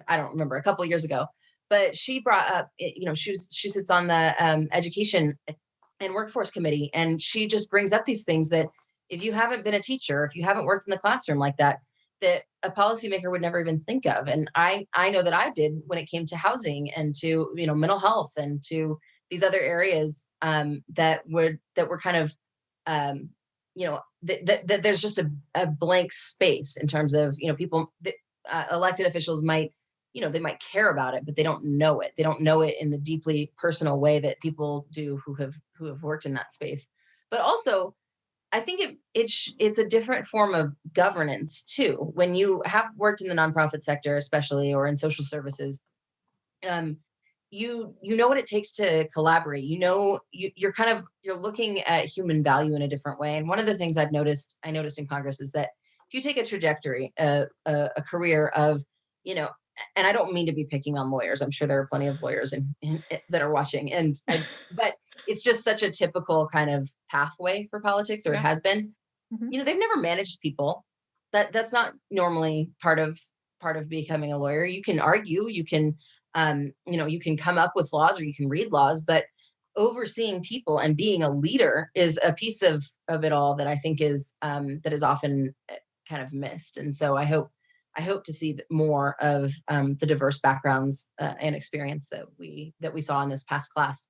I don't remember, a couple of years ago. But she brought up, she sits on the education and workforce committee, and she just brings up these things that if you haven't been a teacher, if you haven't worked in the classroom like that a policymaker would never even think of. And I know that I did when it came to housing and to, mental health and to these other areas that were kind of, that there's just a blank space in terms of, people, elected officials might, they might care about it, but they don't know it. They don't know it in the deeply personal way that people do who have worked in that space. But also, I think it's a different form of governance too. When you have worked in the nonprofit sector, especially, or in social services, you know what it takes to collaborate. You're looking at human value in a different way. And one of the things I noticed in Congress is that if you take a trajectory, a career of, and I don't mean to be picking on lawyers. I'm sure there are plenty of lawyers that are watching, but it's just such a typical kind of pathway for politics, or it has been. Mm-hmm. They've never managed people. That's not normally part of becoming a lawyer. You can argue, you can, you can come up with laws, or you can read laws, but overseeing people and being a leader is a piece of it all that I think is often kind of missed. And so I hope to see more of the diverse backgrounds and experience that we saw in this past class.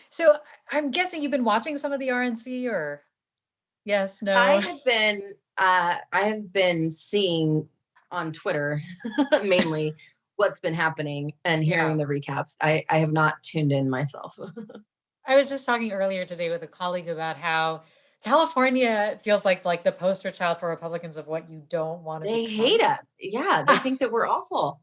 So I'm guessing you've been watching some of the RNC, or yes, no? I have been seeing on Twitter mainly what's been happening and hearing the recaps. I have not tuned in myself. I was just talking earlier today with a colleague about how California feels like the poster child for Republicans of what you don't want to They hate us. Yeah, they think that we're awful.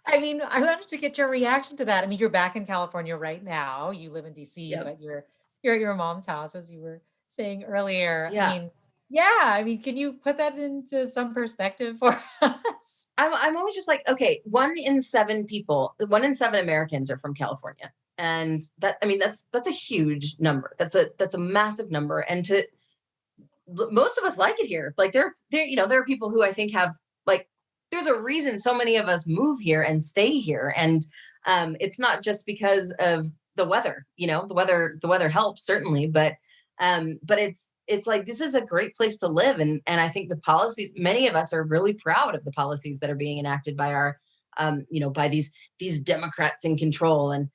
I mean, I wanted to get your reaction to that. I mean, you're back in California right now. You live in DC, but you're at your mom's house, as you were saying earlier. Yeah. I mean, can you put that into some perspective for us? I'm always just like, okay, 1 in 7 Americans are from California. And that's a huge number. That's a massive number. And most of us like it here. Like there are people who I think have, like, there's a reason so many of us move here and stay here. And It's not just because of the weather, the weather helps certainly, but it's like, this is a great place to live. And I think the policies, many of us are really proud of the policies that are being enacted by our, by these Democrats in control. And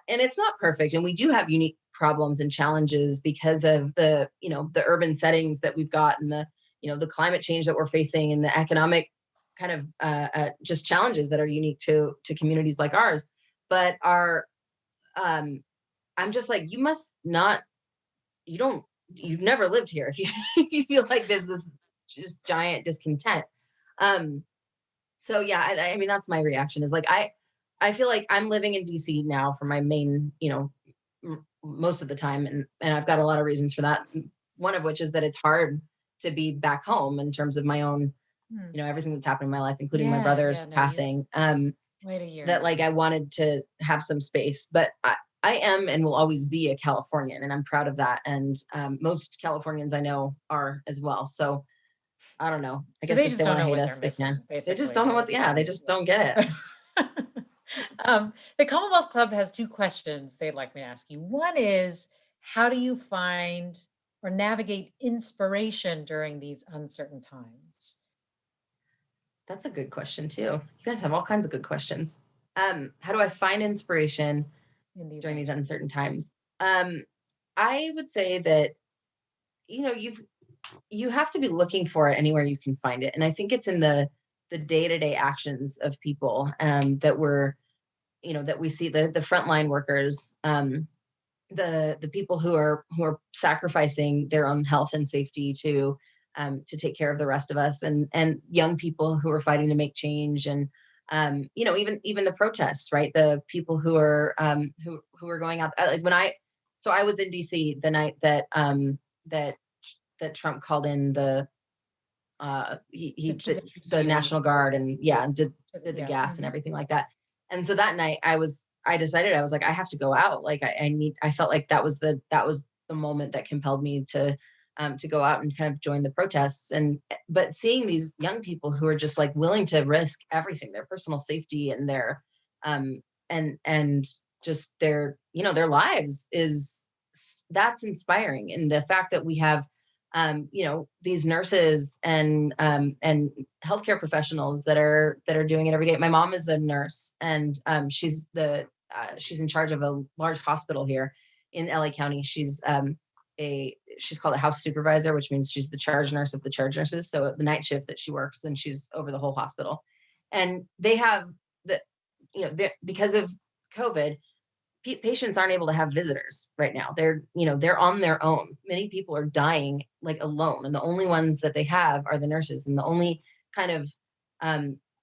it's not perfect. And we do have unique problems and challenges because of the urban settings that we've got, and the climate change that we're facing, and the economic kind of just challenges that are unique to communities like ours. But I'm just like, you've never lived here if you feel like there's this just giant discontent. So yeah, I mean, that's my reaction, is like, I feel like I'm living in DC now for my main, most of the time. And I've got a lot of reasons for that. One of which is that it's hard to be back home in terms of my own, everything that's happened in my life, including my brother's passing. Wait a year. That like, I wanted to have some space, but I am and will always be a Californian, and I'm proud of that. And most Californians I know are as well. So I don't know. I guess if they want to hate us, they can. They just don't know they just don't get it. The Commonwealth Club has 2 questions they'd like me to ask you. One is, how do you find or navigate inspiration during these uncertain times? That's a good question too. You guys have all kinds of good questions. How do I find inspiration during these uncertain times? I would say that, you have to be looking for it anywhere you can find it. And I think it's in the day-to-day actions of people that we see, the frontline workers, the people who are sacrificing their own health and safety to take care of the rest of us, and young people who are fighting to make change, and even the protests, right? The people who are going out, like I was in DC the night that that Trump called in the National Guard, and did the gas and everything like that. And so that night I decided, I was like, I have to go out. Like I felt like that was the moment that compelled me to go out and kind of join the protests. But seeing these young people who are just like willing to risk everything, their personal safety and their and just their lives, that's inspiring. And the fact that we have these nurses and healthcare professionals that are doing it every day. My mom is a nurse, and she's in charge of a large hospital here in LA County. She's called a house supervisor, which means she's the charge nurse of the charge nurses. So the night shift that she works, then she's over the whole hospital. And they have because of COVID, patients aren't able to have visitors right now. They're on their own. Many people are dying like alone, and the only ones that they have are the nurses. And the only kind of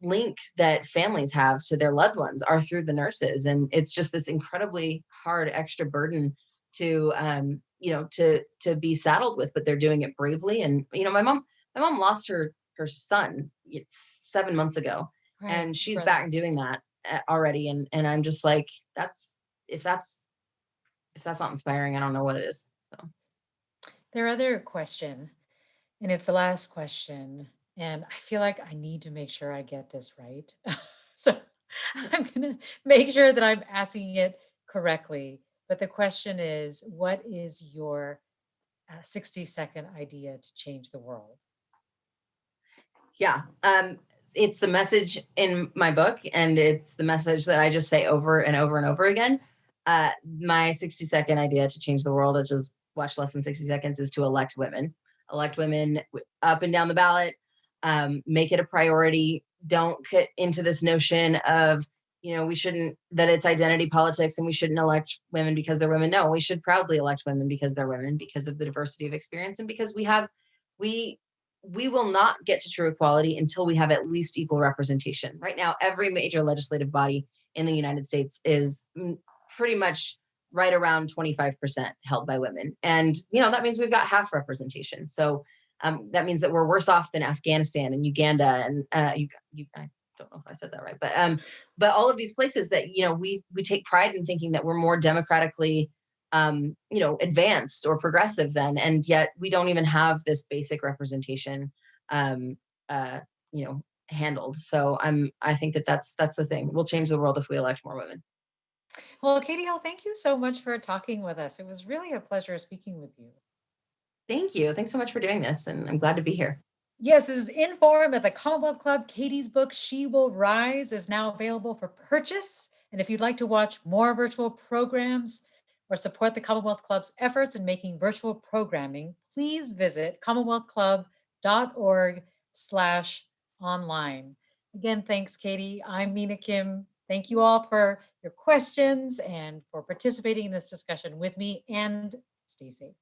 link that families have to their loved ones are through the nurses. And it's just this incredibly hard extra burden to be saddled with, but they're doing it bravely. And my mom lost her son 7 months ago, right, and she's back doing that already. And I'm just like, if that's not inspiring, I don't know what it is. So their other question, and it's the last question, and I feel like I need to make sure I get this right. So I'm going to make sure that I'm asking it correctly. But the question is, what is your 60-second idea to change the world? Yeah. It's the message in my book, and it's the message that I just say over and over and over again. My 60-second idea to change the world, which is watch less than 60 seconds, is to elect women up and down the ballot. Make it a priority. Don't get into this notion of, that it's identity politics and we shouldn't elect women because they're women. No, we should proudly elect women because they're women, because of the diversity of experience, and because we will not get to true equality until we have at least equal representation. Right now, every major legislative body in the United States is pretty much right around 25% held by women. And, that means we've got half representation. So that means that we're worse off than Afghanistan and Uganda. And I don't know if I said that right, but all of these places that, we take pride in thinking that we're more democratically, advanced or progressive than, and yet we don't even have this basic representation, handled. So I think that that's the thing. We'll change the world if we elect more women. Well, Katie Hill, thank you so much for talking with us. It was really a pleasure speaking with you. Thank you. Thanks so much for doing this, and I'm glad to be here. Yes, this is In Forum at the Commonwealth Club. Katie's book, She Will Rise, is now available for purchase. And if you'd like to watch more virtual programs or support the Commonwealth Club's efforts in making virtual programming, please visit commonwealthclub.org/online. Again, thanks, Katie. I'm Mina Kim. Thank you all for your questions and for participating in this discussion with me, and stay safe.